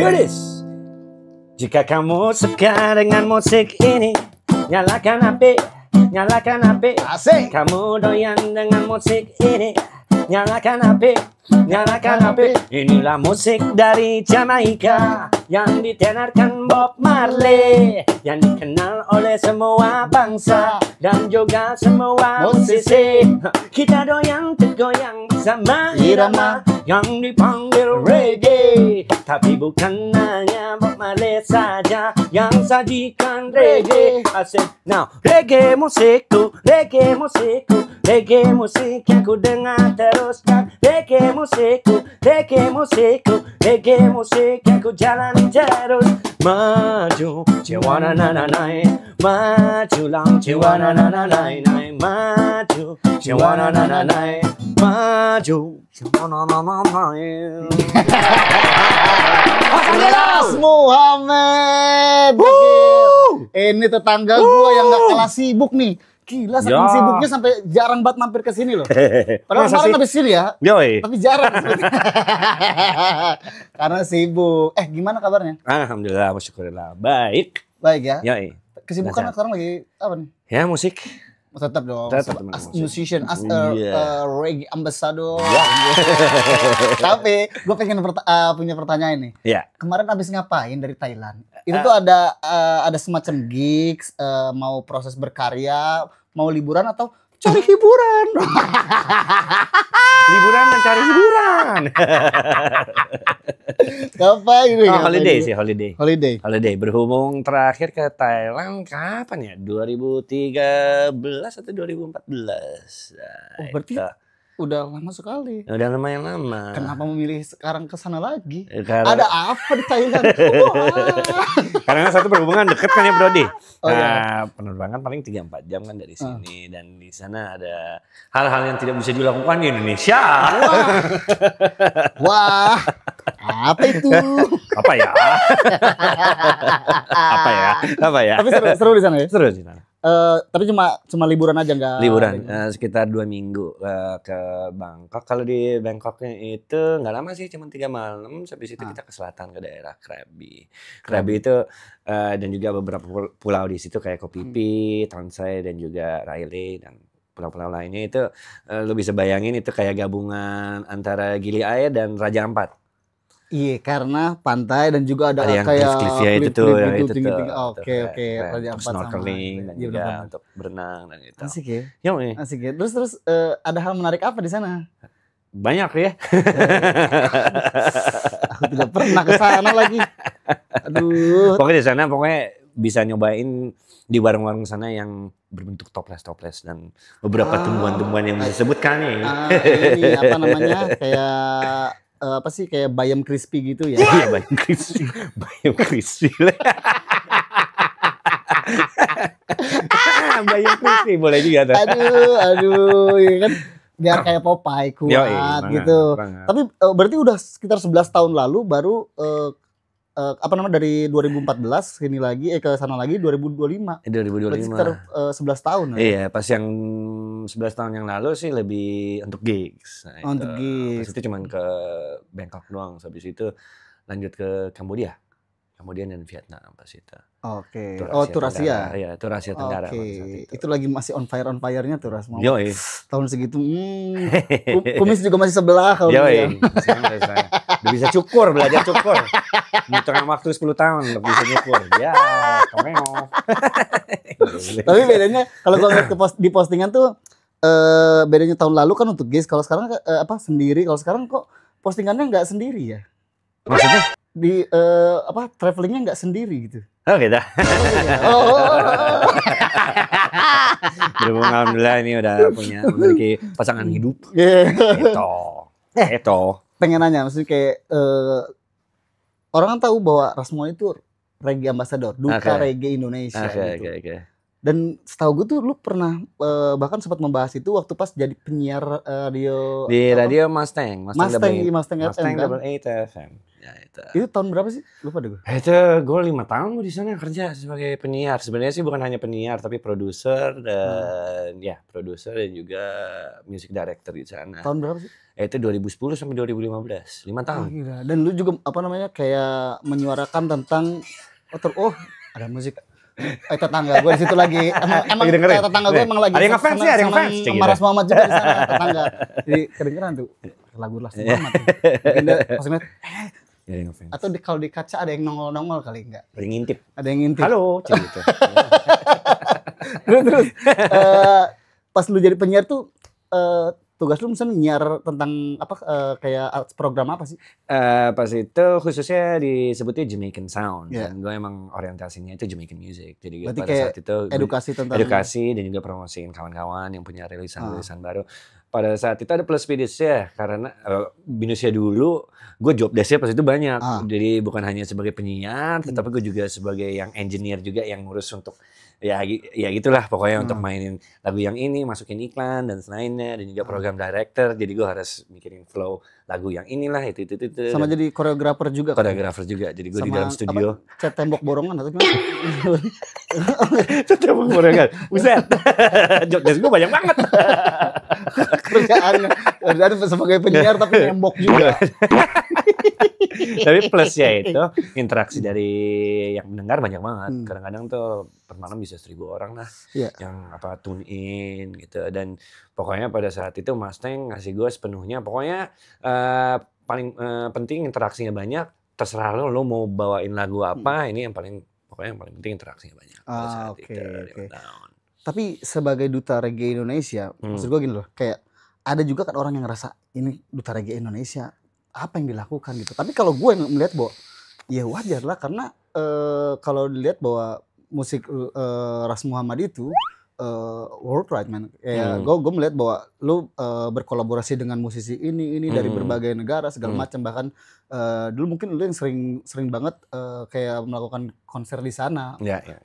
Hear this. Jika kamu suka dengan musik ini, nyalakan HP, nyalakan HP. Asik. Kamu doyan dengan musik ini, nyalakan HP, nyalakan HP. Inilah musik dari Jamaika yang ditenarkan Bob Marley, yang dikenal oleh semua bangsa dan juga semua musisi. Kita doyan tergoyang sama irama yang dipanggil reggae. Tapi bukan hanya Bob Marley saja yang sajikan reggae. Asik. Now, reggae musikku, reggae musikku, reggae musik yang ku dengar teruskan. Reggae musikku, reggae musikku, reggae musik yang ku jalani terus. Maju, ciwana na na na, maju lang, ciwana na na na na, maju, ciwana na na na, maju, ciwana na na na. Mas Muhammad. Ini tetangga gua yang gak kalah sibuk nih. Gila, saking sibuknya sampai jarang banget mampir ke sini loh. Padahal kemarin habis sini ya. Yoi. Tapi jarang. Karena sibuk. Gimana kabarnya? Alhamdulillah, syukurillah. Baik. Baik ya. Yoi. Kesibukan sekarang lagi apa nih? Ya, musik. Tetap dong. Tetap, as musik. musician, as a reggae ambassador. Yeah. Tapi gue pengen punya pertanyaan nih. Iya. Kemarin abis ngapain dari Thailand? Itu tuh ada semacam gigs, mau proses berkarya, mau liburan atau cari hiburan? Liburan dan cari hiburan. Ngapain ini? Holiday sih, holiday. Holiday. Holiday. Berhubung terakhir ke Thailand kapan ya? 2013 atau 2014. Nah, Berarti udah lama sekali. udah lumayan lama. Kenapa memilih sekarang ke sana lagi? Karena, Ada apa di Thailand? karena satu berhubungan deket kan ya Brody. Oh, nah, penerbangan paling 3-4 jam kan dari sini. Dan di sana ada hal-hal yang tidak bisa dilakukan di Indonesia. Wah, apa itu? Apa ya? Apa ya? Apa ya? Tapi seru di sana ya? Seru di sana. Tapi cuma liburan aja nggak? Liburan sekitar 2 minggu ke Bangkok. Kalau di Bangkoknya itu nggak lama sih, cuma 3 malam. Habis itu kita ke selatan ke daerah Krabi. Krabi itu dan juga beberapa pulau di situ kayak Koh Phi Phi, Tonsai dan juga Railay dan pulau-pulau lainnya itu lo bisa bayangin itu kayak gabungan antara Gili Air dan Raja Ampat. Iya, karena pantai dan juga ada yang kayak cliff-cliffnya itu tuh, yang itu tinggi-tinggi. tuh. Oke. Untuk snorkeling dan juga untuk berenang dan gitu. Asik ya. Yoi. Asik ya. Terus ada hal menarik apa di sana? Banyak ya. Aku tidak pernah ke sana lagi. Aduh. Pokoknya di sana bisa nyobain di warung-warung sana yang berbentuk toples dan beberapa tumbuhan-tumbuhan yang disebutkan nih. Ini apa namanya? Kayak apa sih, kayak bayam crispy gitu ya? Iya, bayam crispy. Bayam crispy. Bayam crispy boleh juga tuh. Aduh, ya kan biar kayak Popeye kuat gitu. Tapi berarti udah sekitar 11 tahun lalu baru dari 2014 sini lagi ke sana lagi 2025. 2025. Berarti sekitar 11 tahun ya. Iya, pas yang 11 tahun yang lalu sih lebih untuk gigs. Nah, untuk gigs. Pas itu cuman ke Bangkok doang. Habis itu lanjut ke Kambodia dan Vietnam pas itu. Oke. Tur Asia. Iya, Tur Asia Tenggara. Oke. Itu lagi masih on fire-nya tuh Ras. Yoi. Tahun segitu. Kumis juga masih sebelah kalau dia. Udah bisa belajar cukur. Butuh waktu 10 tahun untuk bisa nyukur. Ya, Tapi bedanya kalau gue lihat di postingan tuh bedanya tahun lalu kan untuk gigs, kalau sekarang sendiri. Kalau sekarang kok postingannya nggak sendiri ya? Maksudnya? Di travelingnya nggak sendiri gitu. Oh gitu. Berhubung alhamdulillah ini udah memiliki pasangan hidup. Itu. Pengen nanya, maksudnya kayak orang kan tahu bahwa Rasmon itu reggae ambassador, duta reggae Indonesia. Oke. Dan setahu gue tuh lu pernah bahkan sempat membahas itu waktu pas jadi penyiar radio di radio Mustang FM kan? Double 8 FM. Ya, itu tahun berapa sih? Lupa deh gue. Itu gue 5 tahun gue di sana kerja sebagai penyiar. Sebenarnya sih bukan hanya penyiar tapi produser dan produser dan juga music director di sana. Tahun berapa sih? Itu 2010 sampai 2015, 5 tahun. Gila. Dan lu juga kayak menyuarakan tentang ada musik. Tetangga gue di situ lagi emang tetangga gue emang lagi ada yang ngefans ya, ada yang ngefans sama Ras Muhammad juga di sana tetangga. Jadi kedengeran tuh lagu Ras Muhammad. Mungkin dia maksudnya atau kalau di kaca ada yang nongol kali enggak? Ada yang ngintip. Halo, gitu. Terus pas lu jadi penyiar tuh tugas lu misalnya nyiar tentang apa kayak program apa sih? Pas itu khususnya disebutnya Jamaican Sound dan gue emang orientasinya itu Jamaican Music. Jadi pada saat itu edukasi dan juga promosiin kawan-kawan yang punya rilisan baru. Pada saat itu ada plus minusnya karena minusnya dulu gue job desk-nya pas itu banyak. Jadi bukan hanya sebagai penyiar, tetapi gue juga sebagai yang engineer juga yang ngurus untuk ya gitulah pokoknya untuk mainin lagu yang ini, masukin iklan dan selainnya, dan juga program director. Jadi gue harus mikirin flow lagu yang inilah itu. Sama jadi koreografer juga. Jadi gue di dalam studio. Cat tembok borongan atau gimana? Cat tembok borongan. Buset. Job desk gue banyak banget. Kerjaannya sebagai penyiar tapi nembok juga. Tapi plusnya itu interaksi dari yang mendengar banyak banget. Kadang-kadang tuh per malam bisa 1.000 orang lah yang tune in gitu. Dan pokoknya pada saat itu Mustang ngasih gue sepenuhnya. Pokoknya paling penting interaksinya banyak. Terserah lo mau bawain lagu apa. Ini yang paling penting interaksinya banyak. Oke. Tapi sebagai duta reggae Indonesia, maksud gue gini loh, kayak ada juga kan orang yang ngerasa ini duta reggae Indonesia, apa yang dilakukan gitu. Tapi kalau gue melihat bahwa ya wajar lah karena kalau dilihat bahwa musik Ras Muhammad itu worldwide man. Gue melihat bahwa lu berkolaborasi dengan musisi ini dari berbagai negara segala macam, bahkan dulu mungkin lu yang sering banget kayak melakukan konser di sana.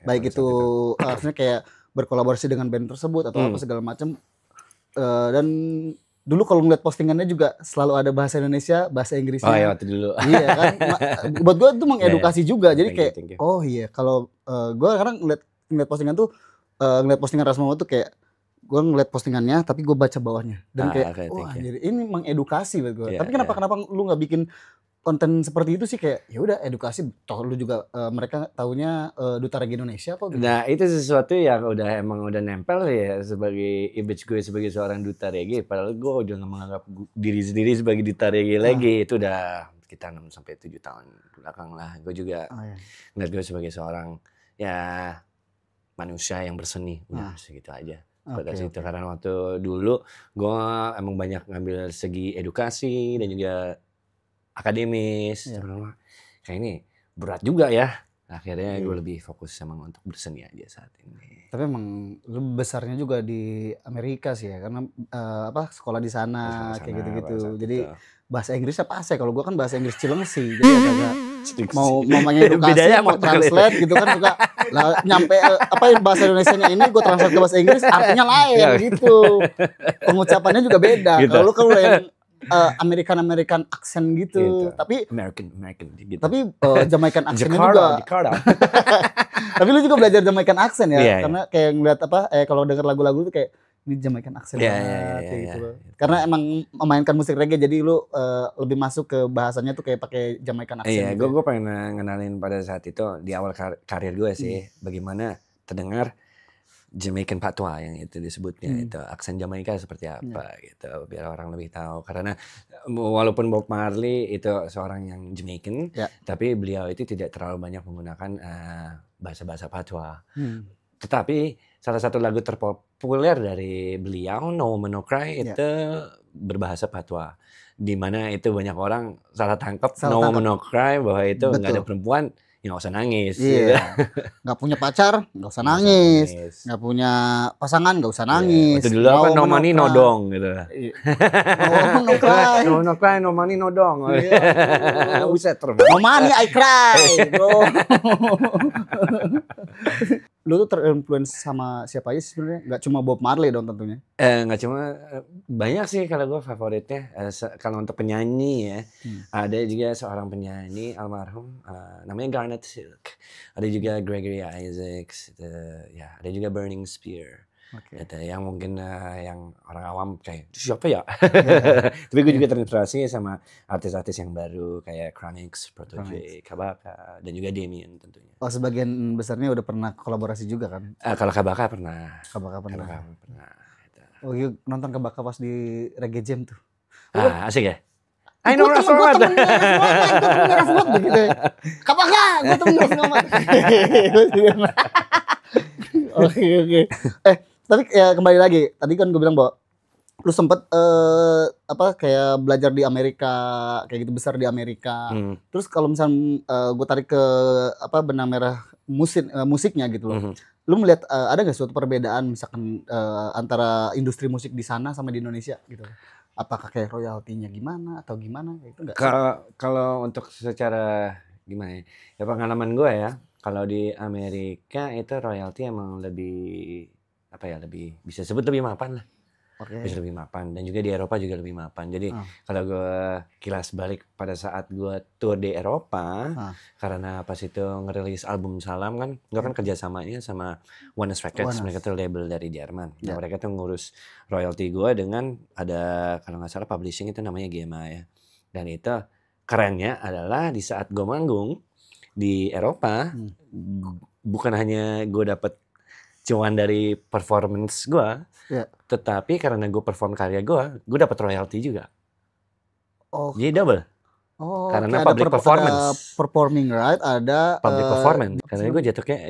Baik itu artinya kayak berkolaborasi dengan band tersebut atau apa segala macam. Dan dulu kalau ngeliat postingannya juga selalu ada bahasa Indonesia, bahasa Inggrisnya. Oh iya, waktu dulu. Iya kan, buat gue itu mengedukasi juga. Jadi kayak oh iya, kalau gue kadang ngeliat postingan tuh, ngeliat postingan Ras Muhammad tuh kayak gue ngeliat postingannya tapi gue baca bawahnya dan kayak wah jadi ini mengedukasi buat gue. Tapi kenapa lu nggak bikin konten seperti itu sih, kayak ya udah edukasi, toh lu juga mereka taunya duta reggae Indonesia kok gitu. Nah itu sesuatu yang udah nempel ya sebagai image gue sebagai seorang duta reggae, padahal gue udah nggak menganggap diri sendiri sebagai duta reggae lagi. Itu udah sekitar 6-7 tahun belakang lah. Gue juga ngeliat gue sebagai seorang ya manusia yang berseni, udah segitu aja. Pada situ karena waktu dulu gue emang banyak ngambil segi edukasi dan juga akademis. Kayak ini berat juga ya. Akhirnya gue lebih fokus emang untuk berseni aja saat ini. Tapi emang lu besarnya juga di Amerika sih ya, karena sekolah di sana kayak gitu-gitu. Jadi bahasa Inggrisnya pas ya. Kalau gue kan bahasa Inggris Cilengsi, jadi agak mau mengedukasi, mau translate gitu kan juga. Lah nyampe bahasa Indonesianya ini gue translate ke bahasa Inggris artinya lain gitu. Pengucapannya juga beda. Kalau lu yang American accent gitu. Tapi American gitu. Tapi Jamaican accentnya juga. Tapi lu juga belajar Jamaican accent ya, karena kayak ngeliat kalau denger lagu-lagu tuh kayak ini Jamaican accent banget gitu. Karena emang memainkan musik reggae jadi lu lebih masuk ke bahasanya tuh kayak pakai Jamaican accent. Iya, gue pengen ngenalin pada saat itu di awal karir gue sih bagaimana terdengar Jamaican patois yang itu disebutnya itu aksen Jamaika seperti apa gitu biar orang lebih tahu, karena walaupun Bob Marley itu seorang yang Jamaican tapi beliau itu tidak terlalu banyak menggunakan bahasa-bahasa patois. Tetapi salah satu lagu terpopuler dari beliau No Woman No Cry itu berbahasa patois, di mana itu banyak orang salah tangkap No Woman No Cry bahwa itu nggak ada perempuan ya nggak usah nangis. Nggak punya pacar nggak usah nangis, nggak punya pasangan nggak usah nangis. Itu dulu no money no dong gitu. No cry, no cry, no money no dong. Buset no money I cry bro. lu tuh terinfluence sama siapa aja sih sebenarnya? Nggak cuma Bob Marley dong tentunya. Nggak cuma banyak sih kalau gue favoritnya. Kalau untuk penyanyi ya, ada juga seorang penyanyi almarhum namanya Garnet Silk. Ada juga Gregory Isaacs, ya ada juga Burning Spear. Gitu, yang mungkin yang orang awam kayak siapa ya? Tapi gue juga terinspirasi sama artis-artis yang baru kayak Chronix, Protoje, Kabaka, dan juga Damien tentunya. Oh, sebagian besarnya udah pernah kolaborasi juga kan? Kalau Kabaka pernah. Kabaka pernah. Gitu. Oh iya, nonton Kabaka pas di Reggae Jam tuh. Asik ya? I know Raf Muhammad. Gue temennya Raf Muhammad begitu. Kabaka, gue temennya Raf Muhammad. Oke. Tapi ya kembali lagi, tadi kan gue bilang bahwa lu sempet kayak belajar di Amerika, kayak gitu besar di Amerika. Terus kalau misalnya gue tarik ke benang merah musiknya gitu loh. Lu melihat ada nggak suatu perbedaan misalkan antara industri musik di sana sama di Indonesia gitu? Apakah kayak royaltinya gimana atau gimana? Itu enggak? Kalau untuk secara gimana ya pengalaman gue ya, kalau di Amerika itu royalti emang lebih lebih bisa sebut lebih mapan lah. Bisa lebih mapan, dan juga di Eropa juga lebih mapan. Jadi kalau gue kilas balik pada saat gue tour di Eropa, karena pas itu ngerilis album Salam kan, gue kan kerjasamanya sama Oneness Records, mereka tuh label dari Jerman. Nah, mereka tuh ngurus royalti gue dengan ada kalau nggak salah publishing itu namanya GEMA ya. Dan itu kerennya adalah di saat gue manggung di Eropa, bukan hanya gue dapet cuan dari performance gue, tetapi karena gue perform karya gue dapat royalti juga. Jadi double. Karena public performance. Ada performing right, ada public performance. Karena gue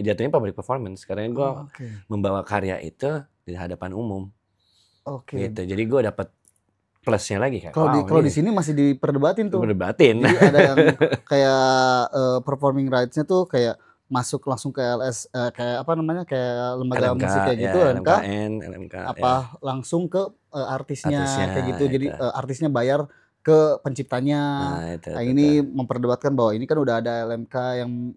jatuhnya public performance. Karena gue membawa karya itu di hadapan umum. Gitu. Jadi gue dapat plusnya lagi kan. Kalau di sini masih diperdebatin tuh. Jadi ada yang kayak performing rights-nya tuh kayak masuk langsung ke LS kayak lembaga LMK, musik kayak gitu, LMK langsung ke artisnya kayak gitu. Jadi artisnya bayar ke penciptanya. Ini memperdebatkan bahwa ini kan udah ada LMK yang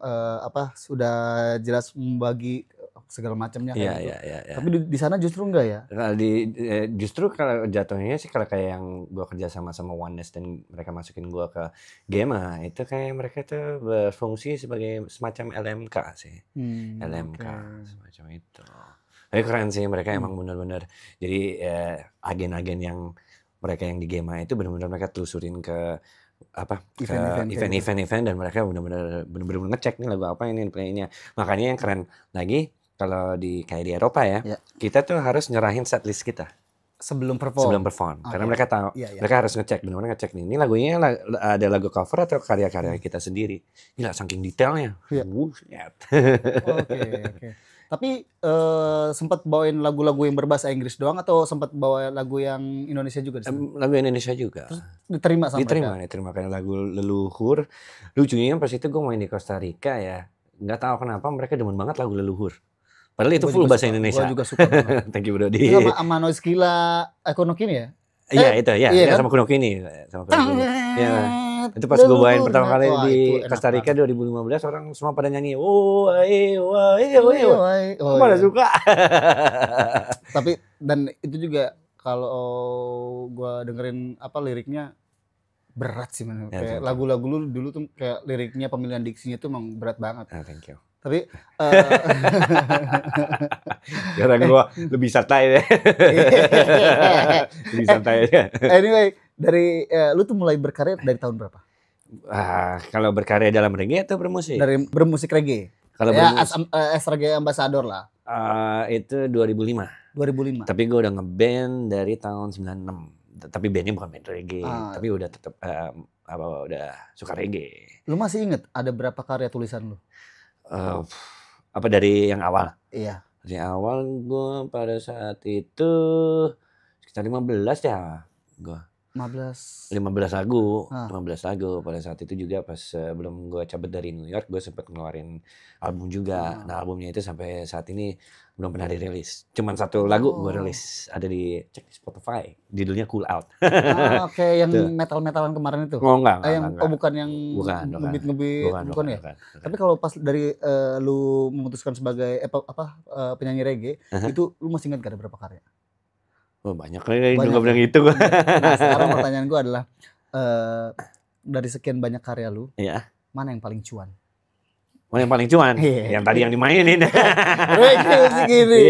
sudah jelas membagi segala macamnya kayak gitu. Tapi di sana justru enggak ya? Justru kalau jatuhnya sih kalau kayak yang gue kerja sama Oneness dan mereka masukin gue ke GEMA, itu kayak mereka tuh berfungsi sebagai semacam LMK sih. LMK semacam itu. Tapi keren sih, mereka emang benar-benar jadi agen-agen yang mereka yang di GEMA itu benar-benar mereka telusurin ke event-event dan mereka benar-benar ngecek nih lagu apa ini playnya. Makanya yang keren lagi kalau kayak di Eropa ya, kita tuh harus nyerahin setlist kita sebelum perform. Karena mereka tahu, mereka harus benar-benar ngecek nih. Ini lagunya ada lagu cover atau karya-karya kita sendiri. Gila, saking detailnya. Tapi sempat bawain lagu-lagu yang berbahasa Inggris doang atau sempat bawa lagu yang Indonesia juga? Lagu Indonesia juga. Terus diterima sama mereka? Diterima kayak lagu Leluhur. Lucunya pas itu gue main di Costa Rica ya, nggak tahu kenapa mereka demen banget lagu Leluhur. Padahal itu full bahasa Indonesia. Gue juga suka banget. Thank you Brody. Sama Noise Gila, Konokini ya? Iya itu ya, kan? Sama Konokini. Itu pas gue bawain pertama kali di Costa Rica 2015, orang semua pada nyanyi. Pada suka. Tapi dan itu juga kalau gue dengerin liriknya berat sih man. Kayak lagu-lagu lu dulu tuh kayak liriknya, pemilihan diksinya tuh emang berat banget. Thank you. Tapi karena gue lebih santai deh. Lebih santai aja. Anyway, dari lu tuh mulai berkarya dari tahun berapa? Kalau berkarya dalam reggae atau bermusik? Dari bermusik reggae. Kalau as reggae ambassador lah. Itu 2005. 2005. Tapi gue udah ngeband dari tahun 96. Tapi bandnya bukan band reggae, tapi udah tetap udah suka reggae. Lu masih inget ada berapa karya tulisan lu? Dari yang awal? Iya. Dari awal gue pada saat itu sekitar 15 ya gue. 15 lagu. 15 lagu. Pada saat itu juga pas sebelum gue cabut dari New York, gue sempet ngeluarin album juga. Nah albumnya itu sampai saat ini belum pernah dirilis. Cuman satu lagu gue rilis, ada di cek di Spotify, judulnya Cool Out. Oke, yang metal-metalan kemarin itu? Oh enggak. Oh bukan yang ngebit-ngebit, bukan ya? Bukan. Tapi kalau pas dari lu memutuskan sebagai penyanyi reggae, itu lu masih ingat gak ada berapa karya? Oh banyak kali juga bilang itu. Nah sekarang pertanyaan gue adalah, dari sekian banyak karya lu, mana yang paling cuan? Mana yang paling cuan? Yang tadi yang dimainin. Gini.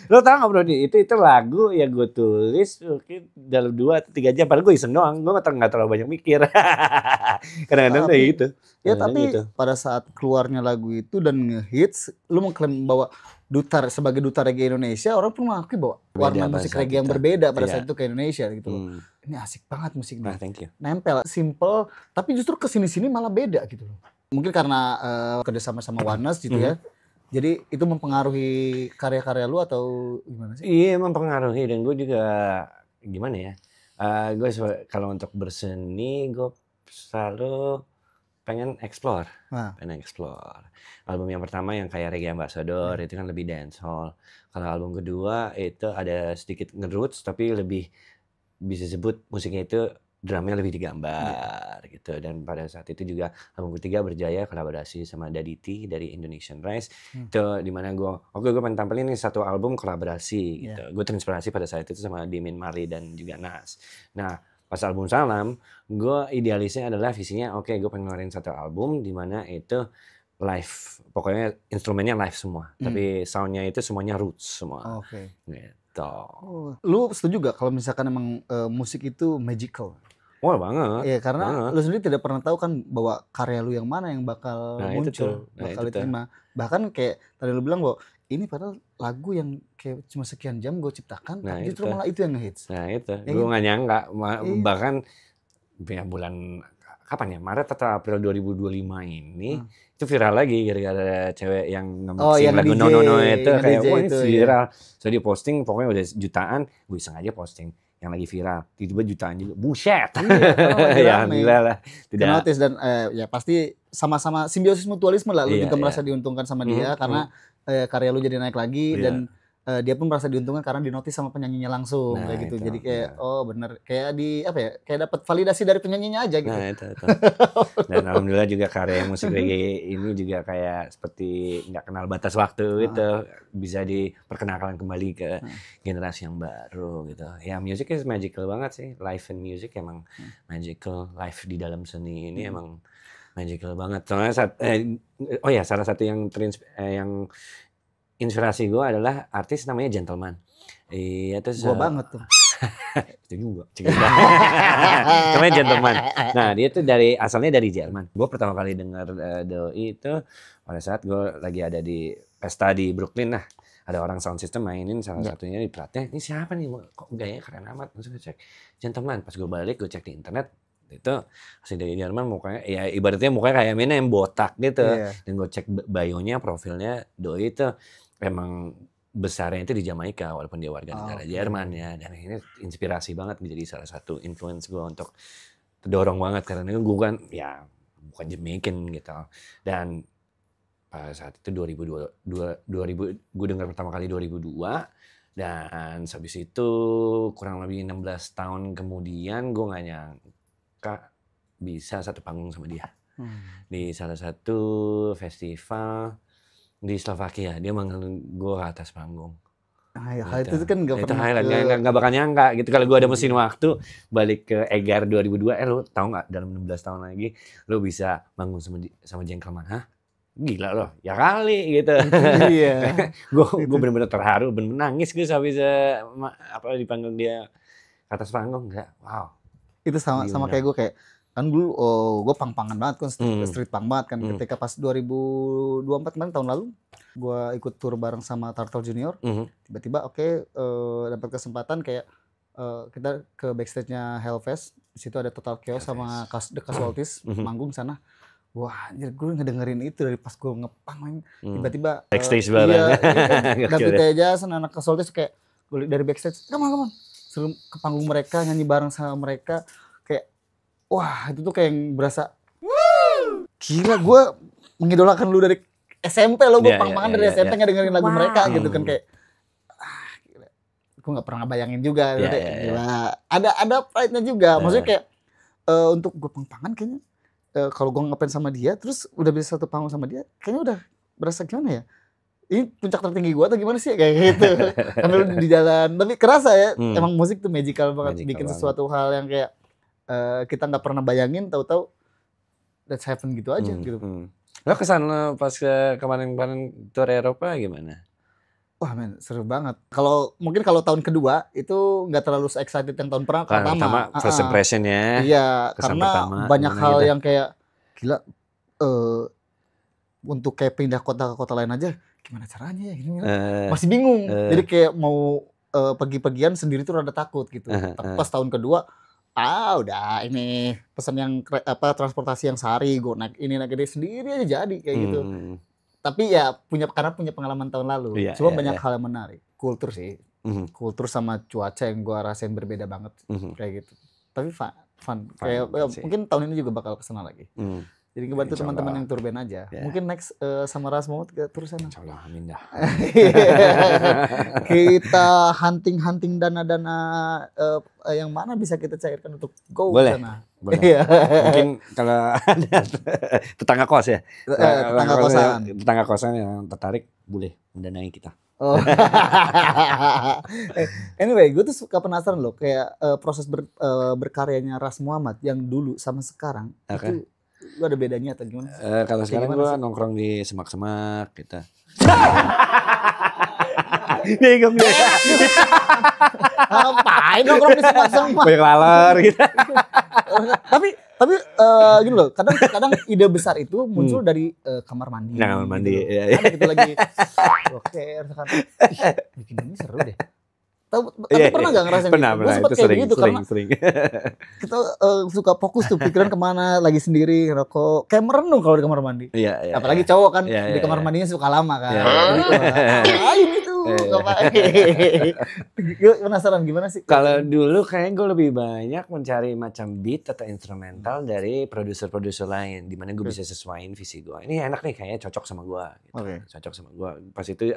Lo tau gak bro, itu lagu yang gue tulis mungkin dalam 2 atau 3 jam. Padahal gue iseng doang, gue gak terlalu banyak mikir. Kadang-kadang kayak gitu. Ya tapi pada saat keluarnya lagu itu dan ngehits, lu mengklaim bahwa sebagai duta reggae Indonesia, orang pun mengakui bahwa warna musik reggae yang berbeda pada saat itu ke Indonesia gitu. Ini asik banget musiknya. Thank you. Nempel, simple, tapi justru kesini-sini malah beda gitu loh. Mungkin karena kerjasama sama Warnes gitu ya. Jadi itu mempengaruhi karya-karya lu atau gimana sih? Iya mempengaruhi, dan gue juga gimana ya. Gue kalau untuk berseni gue selalu pengen explore. Album yang pertama yang kayak Reggae Ambassador itu kan lebih dancehall. Kalau album kedua itu ada sedikit ngeroots tapi lebih bisa sebut musiknya itu drumnya lebih digambar gitu. Dan pada saat itu juga album ketiga berjaya kolaborasi sama Daddy T dari Indonesian Rice. Itu dimana gue pengen tampilin nih satu album kolaborasi gitu. Gue terinspirasi pada saat itu sama Damian Marley dan juga Nas. Nah pas album Salam, gue idealisnya adalah visinya gue pengen ngeluarin satu album dimana itu live, pokoknya instrumennya live semua, tapi soundnya itu semuanya roots semua. Gitu. Lu setuju gak kalau misalkan emang musik itu magical? Wah banget. Iya karena lu sendiri tidak pernah tahu kan bahwa karya lu yang mana yang bakal muncul, bakal diterima. Bahkan kayak tadi lu bilang bahwa ini padahal lagu yang kayak cuma sekian jam gue ciptakan, tapi justru malah itu yang ngehits. Nah itu, gue gak nyangka. Bahkan bulan kapan ya, Maret atau April 2025 ini itu viral lagi gara-gara cewek yang nge-mixing lagu No No No itu kayak wah ini viral. So dia posting pokoknya udah jutaan, gue iseng aja posting yang lagi viral, tiba-tiba jutaan juga, buset. Ya alhamdulillah lah. Tidak notice dan ya pasti sama-sama simbiosis mutualisme lah, lu juga merasa diuntungkan sama dia karena karya lu jadi naik lagi dan dia pun merasa diuntungkan karena dinotis sama penyanyinya langsung kayak gitu. Jadi kayak bener kayak kayak dapat validasi dari penyanyinya aja gitu. Nah itu. Dan alhamdulillah juga karya musik reggae ini juga kayak seperti nggak kenal batas waktu gitu, bisa diperkenalkan kembali ke generasi yang baru gitu. Ya music is magical banget sih, live and music emang magical, live di dalam seni ini emang magical banget. Soalnya salah satu yang yang inspirasi gue adalah artis namanya Gentleman. Iya terus gue banget tuh. Itu juga. Namanya Gentleman. Nah dia tuh asalnya dari Jerman. Gue pertama kali dengar Doi itu pada saat gue lagi ada di pesta di Brooklyn lah. Ada orang sound system mainin salah satunya di platnya. Ini siapa nih? Kok gayanya keren amat? Langsung gue cek Gentleman. Pas gue balik gue cek di internet. Itu asli dari Jerman, mukanya ya ibaratnya mukanya kayak yang botak gitu. Dan gue cek bio-nya, profilnya Doi itu memang besarnya itu di Jamaika walaupun dia warga negara Jerman ya. Dan ini inspirasi banget menjadi salah satu influence gue untuk terdorong banget karena gue kan ya bukan Jamaican gitu. Dan pada saat itu 2000 gue dengar pertama kali 2002 dan habis itu kurang lebih 16 tahun kemudian gue nggak nyangka bisa satu panggung sama dia di salah satu festival di Slovakia. Dia manggil gue ke atas panggung. Itu kan gak pernah nggak bakal nyangka gitu. Kalau gue ada mesin waktu balik ke Egar 2002, lu tahu nggak dalam 16 tahun lagi lu bisa manggung sama Gentleman? Hah? Gila loh, ya kali gitu. Gue bener-bener terharu, bener-bener nangis gue sampai dipanggil dia ke atas panggung. Wow. Itu sama kayak gue kayak kan dulu gue pang-pangan banget kan, street punk banget kan. Ketika pas 2024 kemarin tahun lalu gue ikut tour bareng sama Turtle Junior, tiba-tiba dapat kesempatan kayak kita ke backstage-nya Hellfest. Di situ ada Total Chaos sama The Casualties manggung sana. Wah, anjir gue ngedengerin itu dari pas gue ngepang main tiba-tiba backstage bareng. David Tejas anak Casualties kayak gue dari backstage, come on Suruh ke panggung mereka, nyanyi bareng sama mereka, kayak wah itu tuh kayak yang berasa gila, gue mengidolakan lu dari SMP lo, gue pang-pangan dari SMP ngedengerin lagu mereka gitu kan, kayak gila. Gue nggak pernah bayangin juga, gila. Ada pride-nya juga, maksudnya kayak untuk gue pang-pangan kayaknya kalau gue ngefans sama dia, terus udah bisa satu panggung sama dia, kayaknya udah berasa gimana ya? Ini puncak tertinggi gue atau gimana sih kayak gitu? Karena di jalan, tapi kerasa ya, emang musik tuh magical banget, bikin sesuatu hal yang kayak kita nggak pernah bayangin, tahu-tahu that's happen gitu aja gitu. Lo kesana pas kemarin tour Eropa gimana? Wah men, seru banget. Mungkin kalau tahun kedua itu nggak terlalu excited yang tahun pertama. First impression ya. Iya, karena banyak hal gitu yang kayak gila. Untuk kayak pindah kota ke kota lain aja, gimana caranya ya? Masih bingung. Jadi kayak mau pergi-pergian sendiri tuh rada takut gitu. Tapi pas tahun kedua, udah ini pesan yang transportasi yang sehari, gue naik ini sendiri aja jadi kayak gitu. Tapi ya punya pengalaman tahun lalu. Cuma banyak hal yang menarik. Kultur sih, kultur sama cuaca yang gue rasain berbeda banget kayak gitu. Tapi fun. Kayak mungkin tahun ini juga bakal kesana lagi. Jadi ngebantu teman-teman yang tour band aja. Mungkin next sama Rasmo ke tour sana. Insyaallah, amin dah. Kita hunting dana-dana yang mana bisa kita cairkan untuk go ke sana. Boleh. Mungkin kalau ada tetangga kos ya. Tetangga kosan yang tertarik boleh mendanai kita. Anyway, gue tuh suka penasaran loh kayak proses berkaryanya Ras Muhammad yang dulu sama sekarang itu lu ada bedanya atau gimana? Kalau sekarang gue nongkrong di semak-semak gitu. Bingung dia. Ngapain nongkrong di semak-semak? Banyak laler gitu. Tapi gini loh, kadang ide besar itu muncul dari kamar mandi. Nah, kamar mandi. Gitu. Ada gitu lagi. Oke, bikin ini seru deh. Tapi pernah gak ngerasain pernah, gitu? Gue sempet kayak gitu karena sering. Kita suka fokus tuh pikiran kemana, lagi sendiri ngerokok, kayak merenung kalau di kamar mandi. Iya. Apalagi cowok kan di kamar mandinya suka lama kan. Ngapain itu? Ngapain? Gue penasaran gimana sih? Kalau dulu kayaknya gue lebih banyak mencari macam beat atau instrumental dari produser-produser lain, di mana gue bisa sesuaiin visi gue. Ini enak nih, kayaknya cocok sama gue. Gitu. Cocok sama gue. Pas itu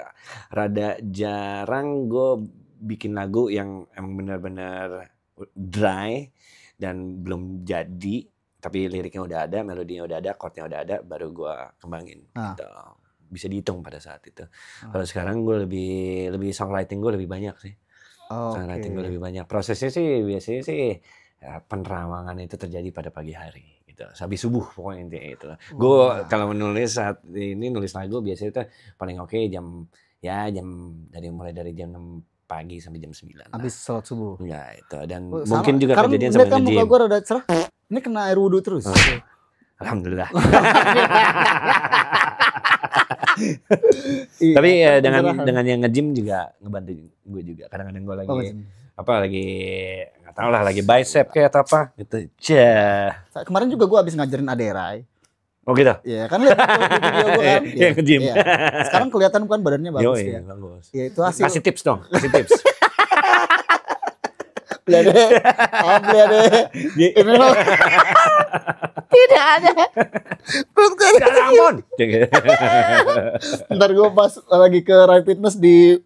rada jarang gue bikin lagu yang emang benar-benar dry dan belum jadi, tapi liriknya udah ada, melodinya udah ada, chordnya udah ada, baru gue kembangin. Gitu. Bisa dihitung pada saat itu. Kalau sekarang gue lebih songwriting gue lebih banyak sih. Songwriting gue lebih banyak. Prosesnya sih biasanya sih penerawangan itu terjadi pada pagi hari. Gitu. Habis subuh pokoknya intinya itu. Gue kalau menulis saat ini nulis lagu biasanya itu paling oke mulai dari jam 6 pagi sampai jam 9. Habis sholat subuh. Ya itu, dan mungkin juga kejadian sampai nge-gym. Muka gue rada cerah. Ini kena air wudhu terus. Alhamdulillah. Tapi dengan yang nge-gym juga ngebantu gue juga. Kadang-kadang gue lagi nggak tahu lah, lagi bicep kayak atau apa gitu. Kemarin juga gue habis ngajarin Aderai. Oh gitu? Iya kan lihat video gue kan. Iya nge-gym. Sekarang kelihatan kan badannya bagus ya. Bagus. Ya itu hasil. Kasih tips dong, kasih tips. Lihat deh. Tidak ada. Tidak ada ampun. Ntar gue pas lagi ke Rai Fitness di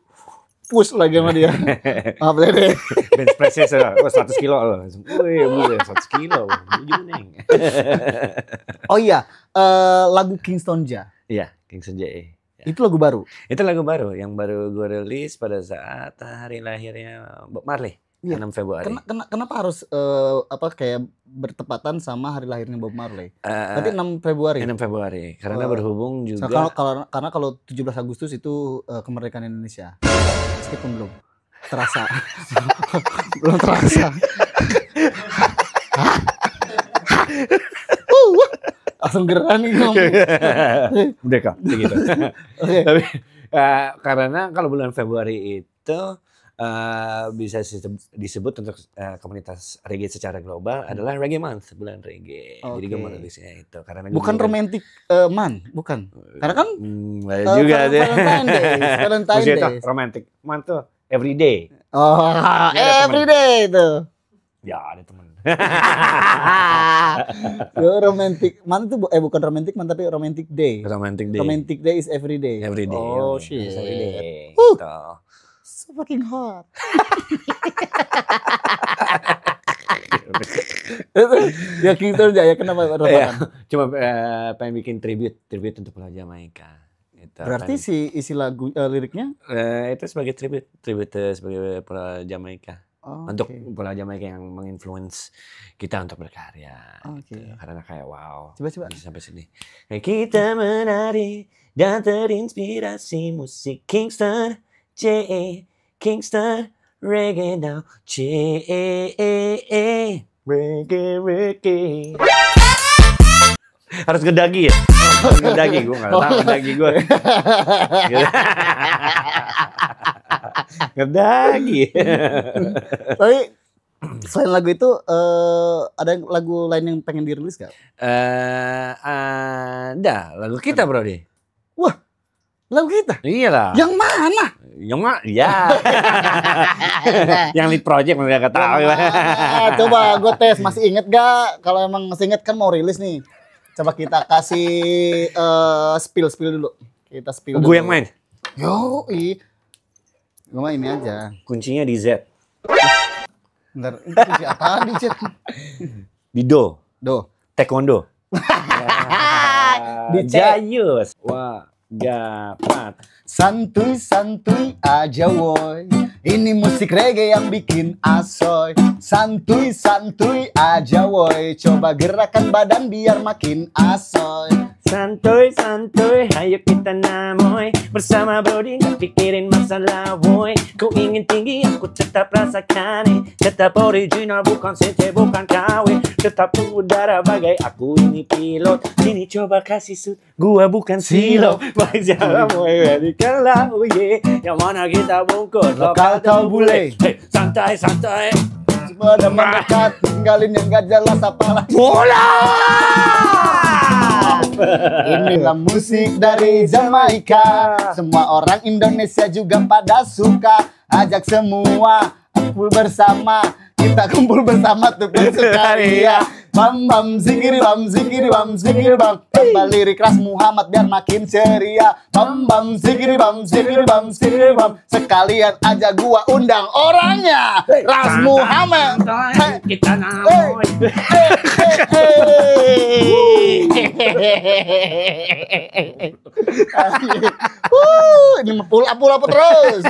push lagi sama dia. Maaf deh. Bench press-nya 100 kilo loh. Wih, 100 kilo. Oh iya, lagu Kingston Ja. Iya, Kingston Ja. Itu lagu baru. Itu lagu baru yang baru gue rilis pada saat hari lahirnya Bob Marley. 6 Februari. Kenapa harus kayak bertepatan sama hari lahirnya Bob Marley? Berarti 6 Februari. 6 Februari. Karena berhubung juga karena kalau 17 Agustus itu kemerdekaan Indonesia. Meskipun belum terasa. Belum terasa. Langsung gerak nih ngomong. Merdeka begitu. Tapi karena kalau bulan Februari itu bisa disebut untuk komunitas reggae secara global adalah Reggae Month, bulan reggae. Jadi gue menulisnya itu karena bukan romantic month, bukan. Karena kan juga Valentine Day. Romantic month tuh every day. Oh, everyday itu. Ya ada temen. Romantic man tuh bukan romantic man tapi romantic day. Romantic day. Romantic day is everyday. Everyday. Oh shit. Everyday. Gitu. So fucking hot. Ya gitu aja ya, kenapa Cuma pengen bikin tribute untuk Pulau Jamaika. Gitu. Berarti isi lagu liriknya itu sebagai tribute sebagai Pulau Jamaika. Untuk Pulau Jamaika yang menginfluence kita untuk berkarya. Gitu. Karena kayak wow. Coba. Bisa sampai sini. Kayak kita menari dan terinspirasi musik Kingston, Kingston Reggae now, Reggae. Harus ngedagi ya? Harus ngedagi, gue gak tahu ngedagi gue. Ngedagi. Tapi selain lagu itu ada lagu lain yang pengen dirilis gak? Ada, lagu kita bro deh. Wah, lagu kita? Iyalah. Yang mana? Ya. Yang lead project mereka tahu. Coba gue tes, masih inget gak? Kalau emang masih inget kan mau rilis nih. Coba kita kasih spill dulu. Kita spill dulu. Gue yang main? Yoi. Gue main ini aja. Kuncinya di Z. Bentar, itu kunci apaan di Z? Di Do. Taekwondo. Di Jayus. Wah, gapat. Santuy aja woy. Ini musik reggae yang bikin asoy. Santuy aja woy. Coba gerakan badan biar makin asoy. Santuy, ayo kita namoy. Bersama Brody gak pikirin masalah woy. Ku ingin tinggi, aku tetap rasakan. Tetap original, bukan sente, bukan KW. Tetap udara bagai aku ini pilot. Sini coba kasih sud, gua bukan silo. Wajar woy, berikanlah uye. Yang mana kita bungkus, lokal atau bule. Santai. Semua udah mendekat, tinggalin yang gak jelas apalah. Bola! Inilah musik dari Jamaika. Semua orang Indonesia juga pada suka. Ajak semua kumpul bersama. Kita kumpul bersama tuh bersukaria. Bam zikir bam. Tambah lirik Ras Muhammad biar makin ceria. Bam zikir bam. Sekalian aja gua undang orangnya. Ras Muhammad. Kita namoy. Ini pull up terus.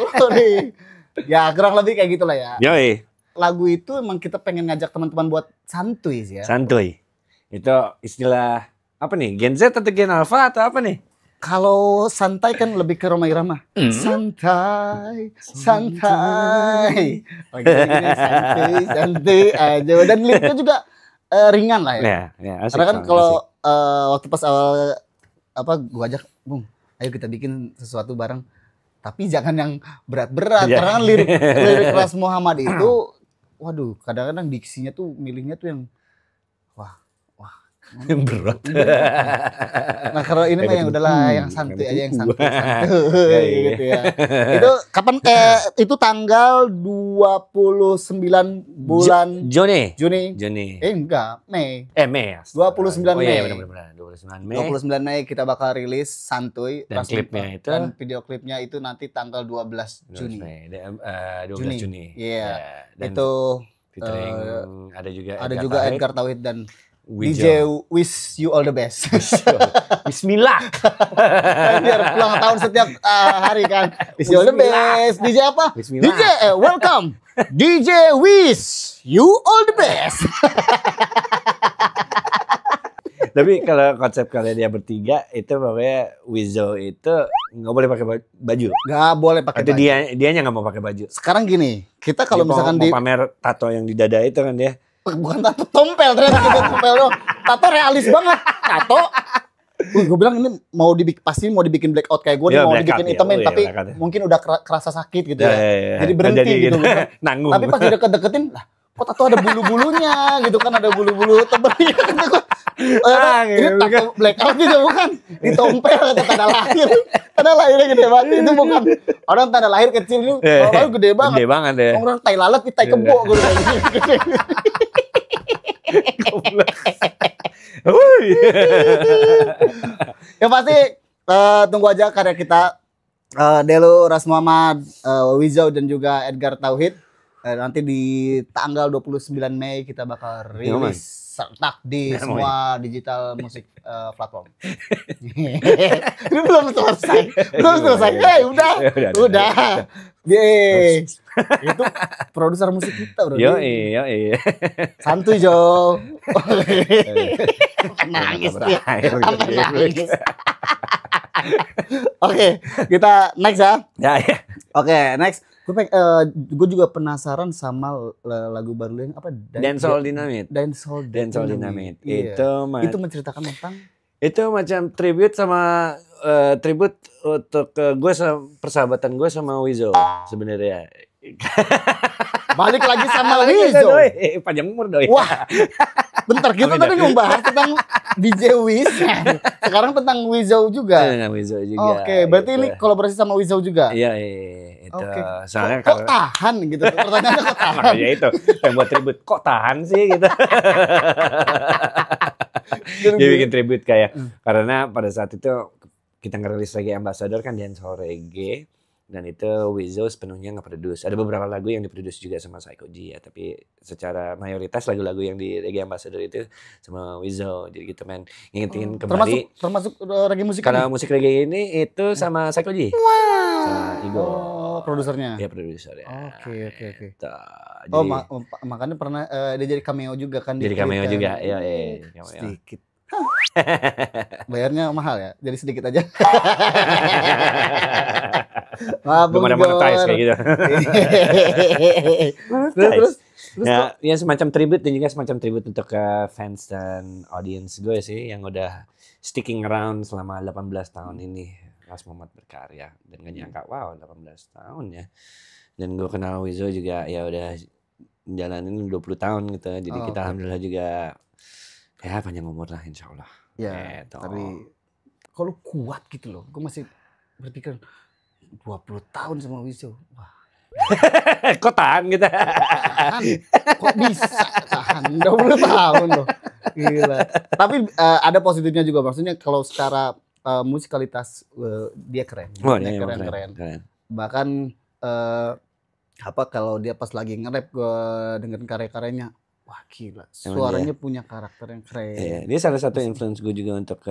Ya kurang lebih kayak gitulah ya. Yoi. Lagu itu emang kita pengen ngajak teman-teman buat santuy sih ya. Santuy. Itu istilah apa nih? Gen Z atau Gen Alpha atau apa nih? Kalau santai kan lebih ke Rhoma Irama. Santai. Santai aja. Dan liriknya juga ringan lah ya. Asik, karena kan kalau waktu pas awal gua ajak, Bung, ayo kita bikin sesuatu bareng. Tapi jangan yang berat-berat. Karena kan lirik Ras Muhammad itu, waduh, kadang-kadang diksinya tuh milihnya tuh yang wah berat. Nah kalau ini mah yang udahlah yang santuy aja, yang santuy gitu ya. Itu kapan? Itu tanggal 29 bulan Juni. Enggak, Mei. Mei. 29 Mei. Oh iya benar. 29 Mei kita bakal rilis santuy. Dan klipnya itu. Dan video klipnya itu nanti tanggal 12 Juni. 12 Juni. Iya. Dan itu featuring ada juga Edgar Tauhid dan Wijo. DJ wish you all the best. Bismillah. Biar pulang tahun setiap hari kan. Wish you all the best. DJ apa? Bismillah. DJ welcome. DJ wish you all the best. Tapi kalau konsep kalian dia bertiga itu pokoknya Wizo itu nggak boleh pakai baju. Nggak boleh pakai baju. Dianya nggak mau pakai baju. Sekarang gini, kita kalau misalkan mau pamer tato yang di dada itu kan dia. Bukan tato, tompel ternyata kita tompel dong. Tato realis banget. Tato. Gue bilang ini pasti mau dibikin blackout kayak gue, mau dibikin hitamin, tapi mungkin udah kerasa sakit gitu ya. Jadi berhenti gitu. Nanggung. Tapi pas dideket-deketin, lah kok tato ada bulu-bulunya gitu kan, ada bulu-bulu tebalnya. Ini tato blackout gitu bukan? Ditompel kata tanda lahir. Tanda lahirnya gede banget. Itu bukan orang tanda lahir kecil itu, kalau gede banget. Gede banget ya. Orang tai lalat, tai kebo gue Ya pasti tunggu aja karya kita. Delo Ras Muhammad, Wizzo dan juga Edgar Tauhid. Nanti di tanggal 29 Mei kita bakal rilis sertak di semua digital musik platform. Ini belum selesai. Udah. Itu produser musik kita, bro. Yo. Santuy, Jo. Nangis. Oke, kita next ya. Ya. Oke, next. Gue juga penasaran sama lagu baru yang apa? Dancehall Dynamite. Dancehall Dynamite. Iya. Itu menceritakan tentang itu macam tribute sama tribute untuk gue sama persahabatan gue sama Wizzo sebenarnya. Balik lagi sama Wizzo. Panjang umur doi. Wah. Bentar, kita tadi membahas tentang DJ Wiz. Sekarang tentang Wizzo juga. Wizzo juga. Oke, berarti ini kolaborasi sama Wizzo juga. Iya. Itu. Oke. Soalnya kok tahan gitu. Pertanyaannya kok tahan. Makanya itu yang buat tribute kok tahan sih gitu. Dia bikin tribute kayak karena pada saat itu kita ngerilis Reggae Ambassador kan dancehall reggae dan itu Wizzo sepenuhnya nge-produce. Ada beberapa lagu yang diproduce juga sama Psycho G ya, tapi secara mayoritas lagu-lagu yang di Reggae Ambassador itu sama Wizzo. Jadi gitu men, ngingetin kembali. Termasuk reggae musik. Kalau musik reggae ini itu sama Psycho G. Sama Igo. Produsernya. Iya, produsernya. Oke. Jadi, makanya pernah dia jadi cameo juga kan. Jadi cameo juga. Iya. Sedikit. Bayarnya mahal ya, jadi sedikit aja. Belum ada monetize kayak gitu. terus ya semacam tribute dan juga semacam tribute untuk fans dan audience gue sih yang udah sticking around selama 18 tahun ini Ras Muhammad berkarya dan gak nyangka 18 tahun ya. Dan gue kenal Wizzo juga ya udah jalanin 20 tahun gitu. Jadi kita alhamdulillah juga ya panjang umur lah insya Allah. Ya, tapi kalau kuat gitu loh. Gue masih berpikir 20 tahun sama Wizzo. Wah. Kok tahan gitu? Kok bisa tahan 20 tahun loh. Gila. Tapi ada positifnya juga. Maksudnya kalau secara musikalitas dia keren. Dia keren. Bahkan kalau dia pas lagi nge-rap gue dengerin karya-karyanya. Wah gila, suaranya punya karakter yang keren. Iya, dia salah satu influence gue juga untuk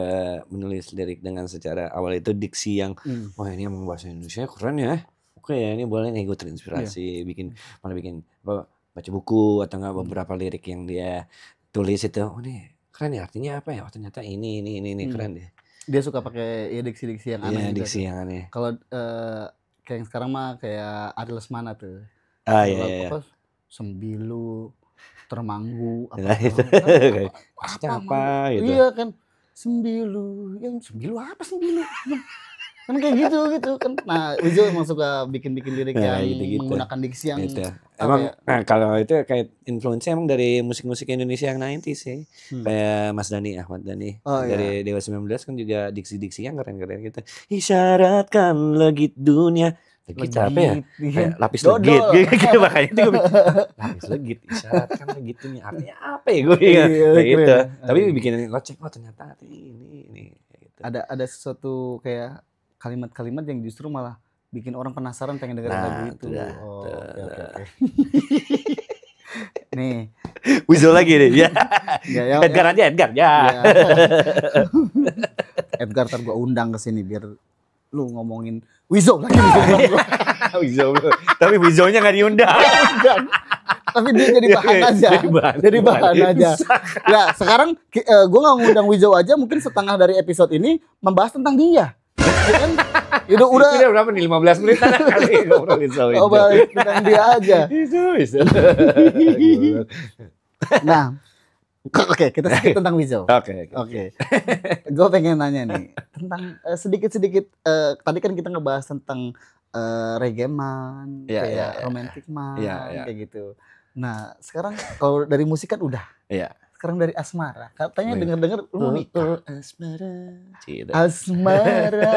menulis lirik dengan secara awal itu diksi yang wah ini emang bahasa Indonesia keren ya. Oke ya, ini boleh nih gue terinspirasi bikin baca buku atau enggak beberapa lirik yang dia tulis itu. Oh nih keren ya, artinya apa ya? Oh ternyata ini keren deh. Dia suka pakai diksi-diksi yang aneh. Iya, diksi yang aneh. Kalau kayak yang sekarang mah kayak Ari Lesmana tuh. Iya. Sembilu termanggu apa gitu. Iya kan sembilu apa sembilu kan kayak gitu kan. Nah Wizzo emang suka bikin lirik yang gitu. Menggunakan diksi yang gitu. Emang kalau itu kayak influence emang dari musik-musik Indonesia yang 90s sih. Kayak Mas Dhani, Ahmad Dhani dari Dewa 19 kan juga diksi-diksi yang keren-keren gitu. Isyaratkan legit dunia. Legit apa ya? Kayak lapis legit gitu makanya itu gue lapis legit isyaratkan legitnya artinya apa ya gue kayak gitu. Tapi bikin lo cek ternyata ini gitu. Ada sesuatu kayak kalimat-kalimat yang justru malah bikin orang penasaran pengen dengerin lagu itu. Oke. Nih Wizzo lagi nih ya. Edgar aja Edgar ya. Edgar ntar gue undang ke sini biar lu ngomongin Wizzo lagi. Wizzo. Tapi Wizzo-nya nggak diundang. Tapi dia jadi bahan aja. Jadi bahan aja. Ya sekarang gue nggak ngundang Wizzo aja mungkin setengah dari episode ini membahas tentang dia. Kan? Udah berapa nih 15 menit kali ngobrol Wizzo. Oh balik tentang dia aja. Wizzo. Nah. Oke, kita sedikit tentang Wizzo. Oke. Gue pengen nanya nih tentang sedikit-sedikit. Tadi kan kita ngebahas tentang reggae man, kayak romantic man, kayak gitu. Nah, sekarang kalau dari musik kan udah. Iya. sekarang dari asmara. Katanya dengar-dengar lu mau nikah. Asmara. Cita. Asmara.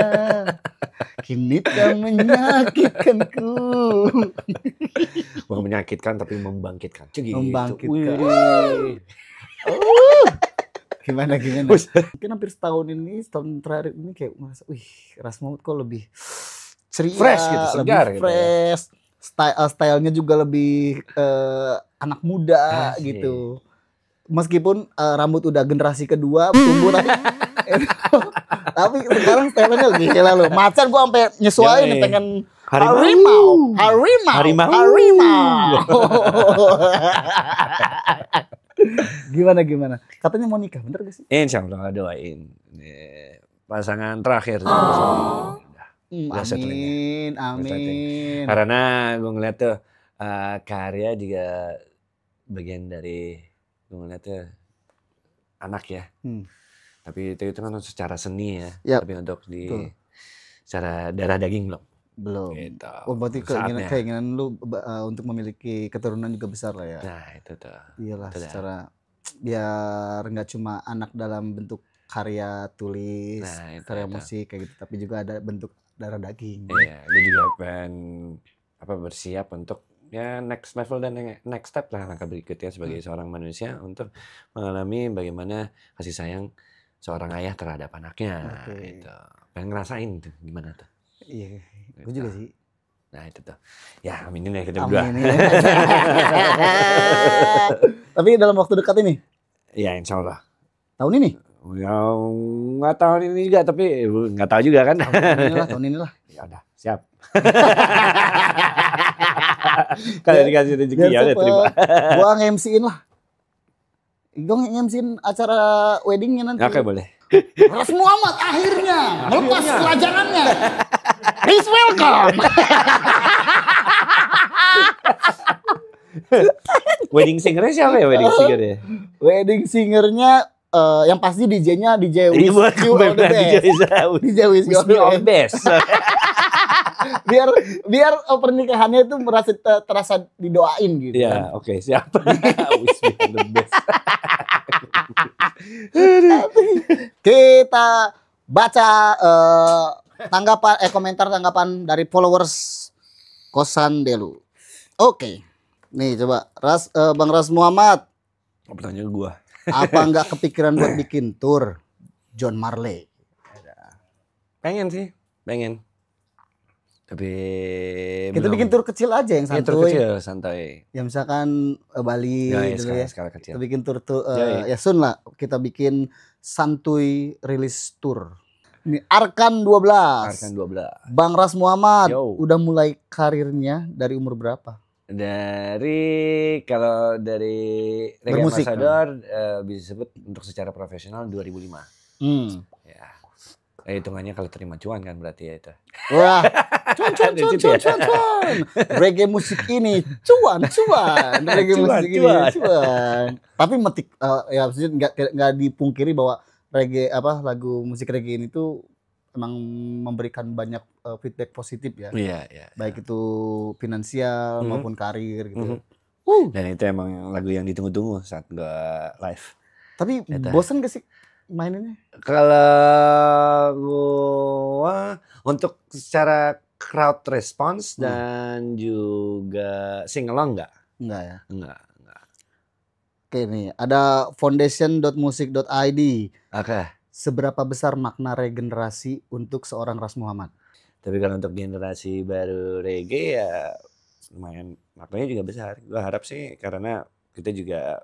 Kini tak menyakitkanku. Bukan menyakitkan tapi membangkitkan. Gitu. Membangkitkan. Gimana? Mungkin hampir setahun terakhir ini kayak merasa, Ras Muhammad kok lebih ceria, fresh gitu, segar lebih fresh. Gitu ya. Stylenya juga lebih anak muda gitu. Meskipun rambut udah generasi kedua tumbuh tapi sekarang stylenya gila loh. Macan gua sampai nyesuaiin pengen harimau. Gimana? Katanya mau nikah, bener gak sih? Insya Allah doain. Pasangan terakhir. Amin. Karena gue ngeliat tuh karya juga bagian dari gue ngeliat tuh anak ya. Tapi itu kan secara seni ya. Yep. Tapi untuk secara darah daging belum. Gitu. Oh berarti keinginan lu untuk memiliki keturunan juga besar lah ya. Nah itu tuh. Iyalah secara biar nggak cuma anak dalam bentuk karya tulis, karya musik kayak gitu, tapi juga ada bentuk darah daging. Iya, gue juga pengen bersiap untuk ya next level dan next step lah, langkah berikutnya sebagai seorang manusia untuk mengalami bagaimana kasih sayang seorang ayah terhadap anaknya. Gitu. Pengen ngerasain tuh gimana tuh. Iya, gue juga sih. Nah itu tuh. Ya aminin ya kita berdua. Tapi dalam waktu dekat ini? Ya insya Allah. Tahun ini? Ya nggak tahun ini juga, tapi nggak tahu juga kan. Tahun inilah. Ya udah, siap. Kalau dikasih rezeki ya udah terima. Gua nge-MC-in lah. Gua nge-MC-in acara weddingnya nanti. Oke, boleh. Ras Muhammad akhirnya melepas pelajarannya. Please welcome. Wedding singernya siapa ya wedding singernya? Wedding singernya yang pasti DJ-nya DJ Wish You All The Best. DJ Wish You All The Best. biar pernikahannya itu terasa didoain gitu. Iya, oke, siap. Wish You All The Best. Kita baca komentar tanggapan dari followers Kosan Delu. Oke. Nih coba Bang Ras Muhammad. Pertanyaan gua. Apa enggak kepikiran buat bikin tour John Marley? Pengen sih, pengen. Tapi kita bikin tour kecil aja yang santai. Tour kecil santai. Ya misalkan Bali gitu ya. Skala kecil. Kita bikin tour ya soon lah. Kita bikin santuy rilis tour. Ini Arkan 12. Bang Ras Muhammad udah mulai karirnya dari umur berapa? Kalau dari Reggae Ambassador bisa disebut untuk secara profesional 2005. Ya. Hitungannya kalau terima cuan kan berarti ya itu. Wah, cuan. Reggae musik ini cuan. Reggae musik ini cuan. Tapi ya maksudnya nggak dipungkiri bahwa lagu musik reggae ini tuh emang memberikan banyak feedback positif ya. Iya. Baik itu finansial maupun karir gitu. Dan itu emang lagu yang ditunggu-tunggu saat gua live. Tapi bosen gak sih maininnya? Kalau gua untuk secara crowd response dan juga sing along enggak ya? Enggak. Oke nih, ada foundation.music.id. Oke. Seberapa besar makna regenerasi untuk seorang Ras Muhammad? Tapi kalau untuk generasi baru reggae ya lumayan maknanya juga besar. Gue harap sih karena kita juga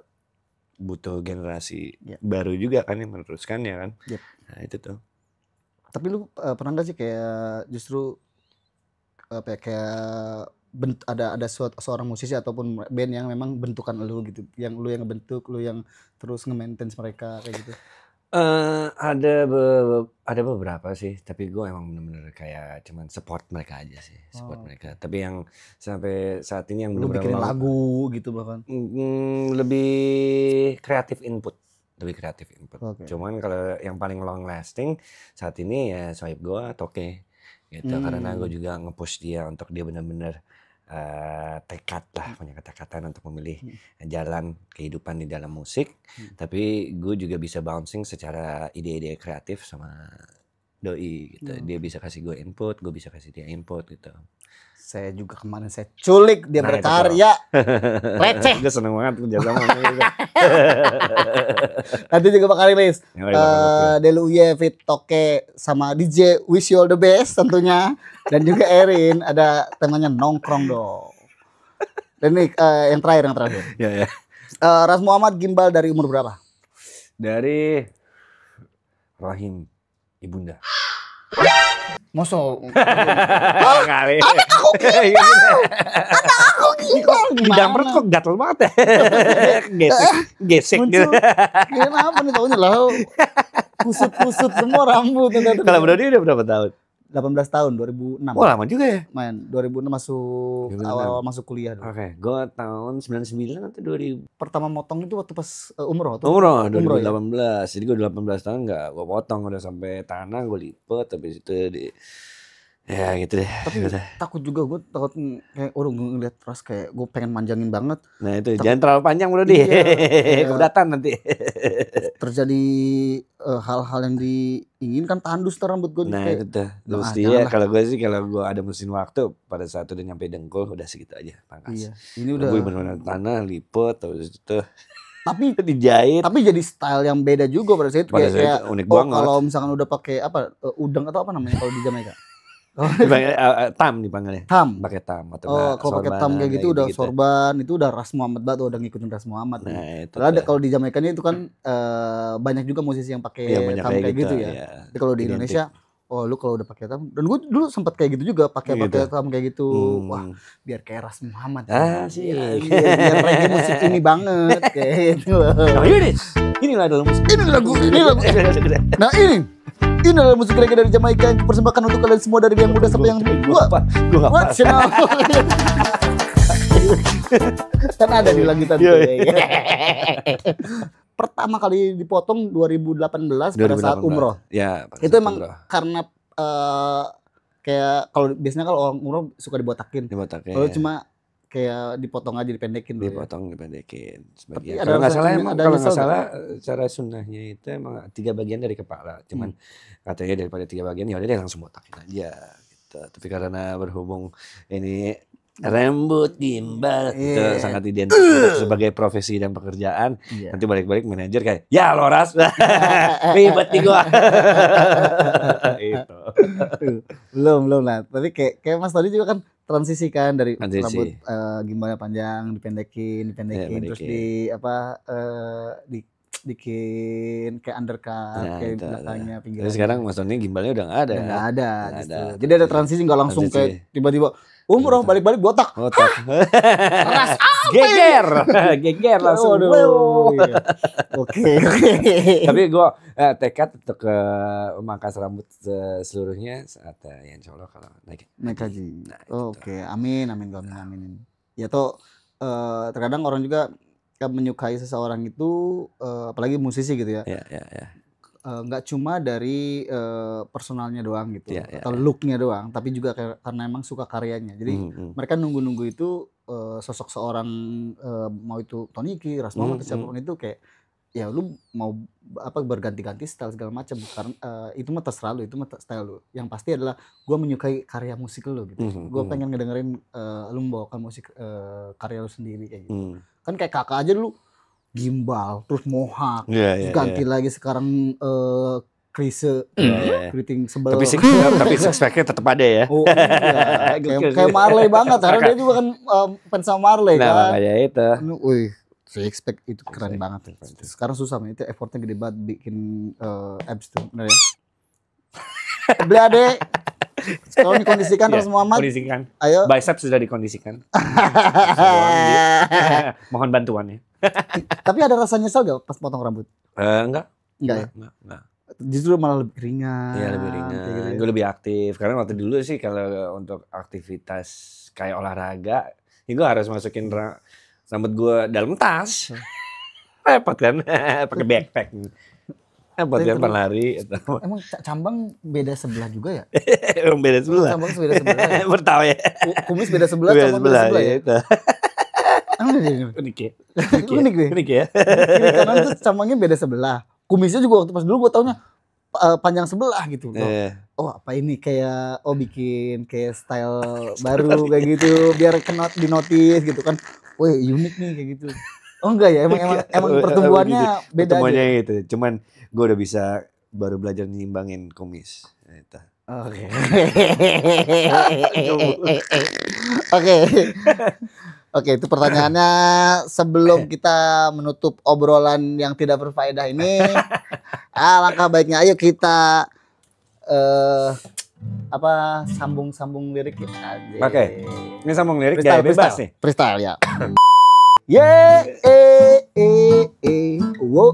butuh generasi baru juga kan yang meneruskan ya kan. Nah itu tuh. Tapi lu pernah gak sih kayak justru kayak ada seorang musisi ataupun band yang memang bentukan lu gitu, yang lu yang bentuk, lu yang terus nge-maintain mereka kayak gitu? Ada beberapa sih, tapi gue emang bener-bener kayak cuman support mereka aja sih, mereka. Tapi yang sampai saat ini yang belum bikin lagu gitu bahkan lebih kreatif input. Okay. Cuman kalau yang paling long lasting saat ini ya Sohib gue Toke gitu, karena gue juga nge-push dia untuk dia benar-benar tekad lah, punya kata-kata untuk memilih jalan kehidupan di dalam musik. Tapi gue juga bisa bouncing secara ide-ide kreatif sama doi gitu. Dia bisa kasih gue input, gue bisa kasih dia input gitu. Saya juga kemarin saya culik dia berkarya. Receh. Gue seneng banget kerja sama gitu. Nanti juga bakal rilis. Deluye Fit Toke sama DJ Wish You All The Best tentunya. Dan juga Erin ada temanya nongkrong dong. Dan ini yang terakhir. Ya. Ras Muhammad gimbal dari umur berapa? Dari rahim ibunda. Mosok. Kali. Anak aku gimbal. Bidang perut kok gatel banget ya. Gesek gitu. Kenapa nih tahunya lah? Kusut-kusut semua rambut. Kalau Brody udah berapa tahun? 18 tahun, 2006. Wah lama juga ya. Main 2006 masuk 2006. awal masuk kuliah. Oke, gue tahun 99 atau 2000. Pertama motong itu waktu pas umroh. Umroh 2018. Ya? Jadi gue 18 tahun nggak gue potong, udah sampai tanah gue lipet, habis itu ya gitu deh. Tapi takut juga, gue takut kayak gue ngeliat ras kayak gue pengen manjangin banget. Nah itu jangan terlalu panjang bro deh. Keberatan nanti. Terjadi hal-hal yang diinginkan tandus rambut gue. Nah kayak, itu mesti ya. Kalau gue sih kalau gue ada mesin waktu pada saat udah nyampe dengkul udah segitu aja pangkas. Iya. Ini udah. Gue benar-benar tanah lipet terus itu. Tapi dijahit. Tapi jadi style yang beda juga pada saat itu. Kayak unik banget. Kalau misalkan udah pakai udang atau apa namanya kalau di Jamaika? Tam dipanggilnya. Tam. Pakai tam atau kalau pakai tam kayak gitu udah gitu. Sorban, itu udah Ras Muhammad banget, udah ngikutin Ras Muhammad. Nah, itu ada kalau di Jamaika itu kan banyak juga musisi yang pakai tam kayak gitu ya. Tapi kalau di Indonesia lu kalau udah pakai tam, dan gue dulu sempat kayak gitu juga pakai tam kayak gitu. Wah, biar kayak Ras Muhammad. Sih. Biar reggae musik ini banget kayak gitu. Nah, inilah dalam musik. Ini lagu. Nah, ini adalah musik reggae dari Jamaika yang dipersembahkan untuk kalian semua dari yang muda sampai yang tua. Gue kan ada di lanjutan. Pertama kali dipotong 2018 pada saat umroh. Ya. Itu emang karena kayak kalau biasanya kalau orang umroh suka dibotakin. Kalau cuma kayak dipotong aja dipendekin. Dipendekin. Kalau nggak salah cara sunnahnya itu emang 3 bagian dari kepala. Cuman katanya daripada 3 bagian ya udah deh langsung botakin aja gitu. Tapi karena berhubung ini rambut gimbal itu sangat identik sebagai profesi dan pekerjaan. Nanti balik-balik manajer kayak ya Loras ribet nih gua. Itu. Belum lah. Tapi kayak Mas tadi juga kan transisi kan dari rambut gimbalnya panjang dipendekin terus bikin kayak undercut kayak belakangnya pinggirnya. Tapi sekarang Mas Tony gimbalnya udah nggak ada. Nggak ada. Jadi ada transisi nggak langsung kayak tiba-tiba umroh balik-balik botak. Ras geger langsung. Oke. Tapi gue tekad untuk memangkas rambut seluruhnya saat ya insya Allah kalau naik haji. Oke, amin. Ya toh terkadang orang juga menyukai seseorang itu apalagi musisi gitu ya. Iya. Nggak cuma dari personalnya doang gitu atau looknya doang, tapi juga karena emang suka karyanya. Jadi mereka nunggu itu sosok seorang mau itu Toniki, Ras Muhammad, siapapun itu kayak ya lu mau berganti-ganti style segala macam karena itu mah terserah lu, itu mah style lu. Yang pasti adalah gue menyukai karya musik lu gitu. Gue pengen ngedengerin lu membawakan musik karya lu sendiri kayak gitu. Kan kayak kakak aja dulu gimbal terus mohak ganti lagi sekarang krise keriting sebel tapi six packnya tetap ada ya. Kayak Marley banget karena dia juga kan fans sama Marley kan. Makanya itu. Wih, six pack itu keren banget. Sekarang susah men, itu effortnya gede banget bikin abs tuh, bener ya. Beli adek. Kalau dikondisikan Ras Muhammad. Kondisikan. Ayo. Bicep sudah dikondisikan. Mohon bantuannya. Tapi ada rasa nyesel gak pas potong rambut? Enggak. Enggak. Justru malah lebih ringan. Iya lebih ringan. Gitu. Gue lebih aktif. Karena waktu dulu sih kalau untuk aktivitas kayak olahraga, ya gue harus masukin rambut gue dalam tas. Repot kan? Pakai backpack. Buat lari atau emang cambang beda sebelah juga ya? Emang beda sebelah. Cambang beda sebelah. Ya? Bertahu ya. Kumis beda sebelah, cambang beda sebelah ya. Unik ya. Unik ya. Kiri kanan tuh cambangnya beda sebelah. Kumisnya juga waktu pas dulu gue taunya panjang sebelah gitu. Oh apa ini kayak bikin kayak style baru kayak gitu biar di notice gitu kan. Wih unik nih kayak gitu. Oh enggak ya emang pertumbuhannya beda pertumbuhannya aja. gitu. Cuman gue udah bisa baru belajar nyimbangin kumis. Oke. Oke, itu pertanyaannya sebelum kita menutup obrolan yang tidak berfaedah ini. Alangkah baiknya ayo kita sambung lirik kita. Oke. Ini sambung lirik gaya bebas nih. Freestyle ya. Wo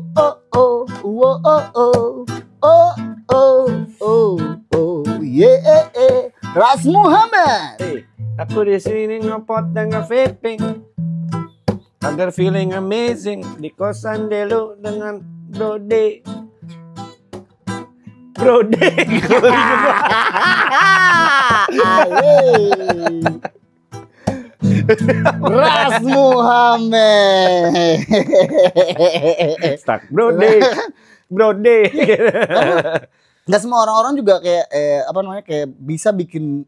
Ras Muhammad. Aku di sini ngepot dan nge-vaping. Agar feeling amazing di kosan dulu dengan Brode. Ras Muhammad. Stuck Brode. Nggak semua orang-orang juga kayak kayak bisa bikin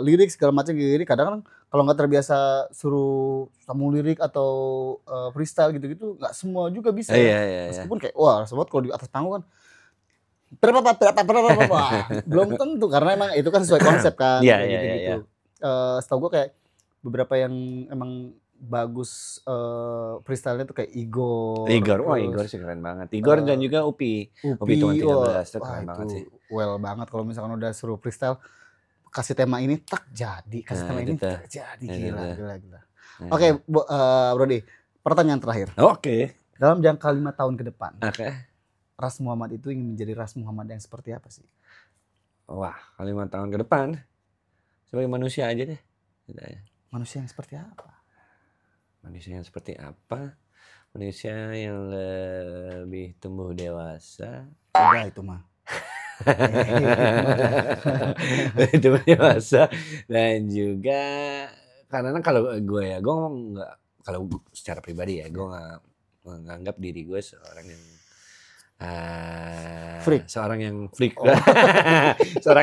lirik segala macam lirik. Kadang kan kalau nggak terbiasa suruh sambung lirik atau freestyle gitu-gitu nggak semua juga bisa. Iya. Meskipun kayak sebut kalau di atas panggung kan belum tentu karena emang itu kan sesuai konsep kan. Gitu. Setahu gue kayak beberapa yang emang bagus freestyle-nya tuh kayak Igor. Igor sih keren banget. Igor dan juga Upi Tuan 13 itu keren banget sih. Well banget kalau misalkan udah suruh freestyle kasih tema ini tak jadi, gila. Oke, Brody, pertanyaan terakhir. Oke. Dalam jangka 5 tahun ke depan. Oke. Ras Muhammad itu ingin menjadi Ras Muhammad yang seperti apa sih? Wah, 5 tahun ke depan sebagai manusia aja deh. Manusia yang seperti apa? Manusia yang lebih tumbuh dewasa. Udah itu mah. Tumbuh dewasa dan juga karena kalau gue nggak, kalau secara pribadi ya gue nggak menganggap diri gue seorang yang freak, seorang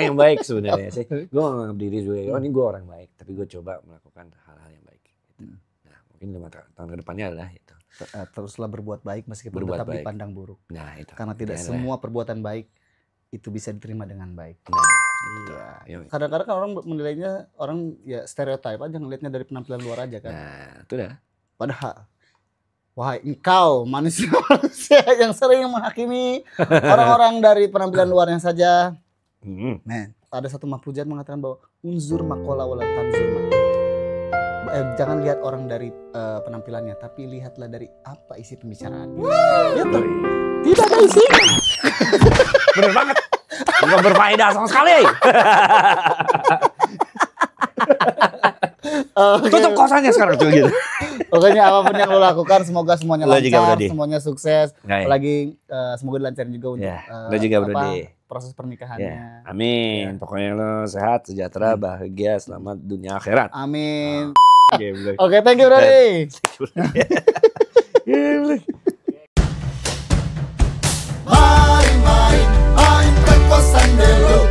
yang baik sebenarnya sih. Gue menganggap diri gue ini gue orang baik, tapi gue coba melakukan hal-hal yang baik. Nah, mungkin 5 tahun ke depannya lah itu. Teruslah berbuat baik meskipun tetap dipandang buruk. Nah, itu. Karena tidak semua perbuatan baik itu bisa diterima dengan baik. Nah, iya. Kadang-kadang kan orang menilainya stereotip aja ngelihatnya dari penampilan luar aja kan. Nah, itu dah. Padahal wahai engkau manusia yang sering menghakimi orang-orang dari penampilan luarnya saja. Men, ada satu mahfuzat mengatakan bahwa unzur makola wala tanzur. Jangan lihat orang dari penampilannya, tapi lihatlah dari apa isi pembicaraannya. Gitu. Tidak ada isinya. Bener banget. Nggak berfaedah sama sekali. Tutup kosannya sekarang tuh gitu. Pokoknya apapun yang lo lakukan semoga semuanya lancar, semuanya sukses. Apalagi semoga dilancarin juga untuk lo juga Brody. Proses pernikahannya. Amin. Pokoknya lo sehat, sejahtera, bahagia, selamat dunia akhirat. Amin. Oke, thank you Brody. Mari ke kosan dulu.